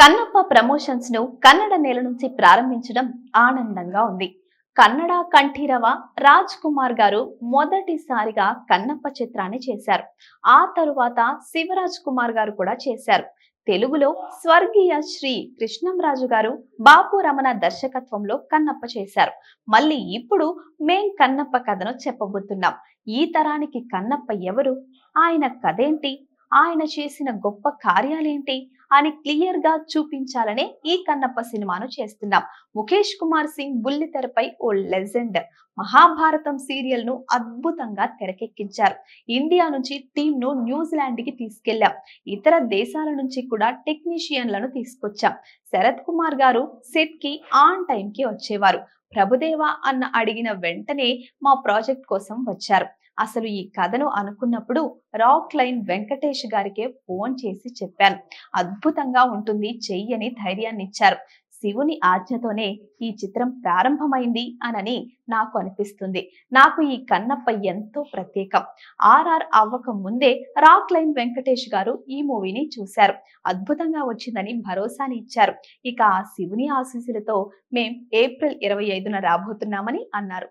Kannappa promotions ను కన్నడ నేల నుంచి ప్రారంభించడం ఆనందంగా ఉంది. కన్నడ కంఠీరవ రాజ్ కుమార్ గారు మొదటిసారిగా కన్నప్ప చిత్రాన్ని చేశారు. ఆ తరువాత శివరాజ్ కుమార్ గారు కూడా చేశారు. తెలుగులో స్వర్గీయ శ్రీ కృష్ణంరాజు గారు బాపు రమణ దర్శకత్వంలో కన్నప్ప చేశారు. మళ్ళీ ఇప్పుడు మేం కన్నప్ప కథను చెప్పబోతున్నాం. ఈ తరానికి కన్నప్ప ఎవరు, ఆయన కథేంటి, ఆయన చేసిన గొప్ప కార్యాలేంటి అని క్లియర్ గా చూపించాలనే ఈ కన్నప్ప సినిమాను చేస్తున్నాం. ముఖేష్ కుమార్ సింగ్ బుల్లితెరపై ఓ లెజెండ్. మహాభారతం సీరియల్ ను అద్భుతంగా తెరకెక్కించారు. ఇండియా నుంచి టీమ్ ను న్యూజిలాండ్ కి తీసుకెళ్లాం. ఇతర దేశాల నుంచి కూడా టెక్నీషియన్లను తీసుకొచ్చాం. శరత్ కుమార్ గారు సెట్ కి ఆన్ టైం కి వచ్చేవారు. ప్రభుదేవా అన్న అడిగిన వెంటనే మా ప్రాజెక్ట్ కోసం వచ్చారు. అసలు ఈ కథను అనుకున్నప్పుడు రాక్ లైన్ వెంకటేష్ గారికే ఫోన్ చేసి చెప్పాను. అద్భుతంగా ఉంటుంది, చెయ్యని ధైర్యాన్ని ఇచ్చారు. శివుని ఆజ్ఞతోనే ఈ చిత్రం ప్రారంభమైంది అనని నాకు అనిపిస్తుంది. నాకు ఈ కన్నప్ప ఎంతో ప్రత్యేకం. ఆర్ఆర్ అవ్వక ముందే రాక్ లైన్ వెంకటేష్ గారు ఈ మూవీని చూశారు. అద్భుతంగా వచ్చిందని భరోసాని ఇచ్చారు. ఇక ఆ శివుని ఆశీస్సులతో మేం ఏప్రిల్ 25న రాబోతున్నామని అన్నారు.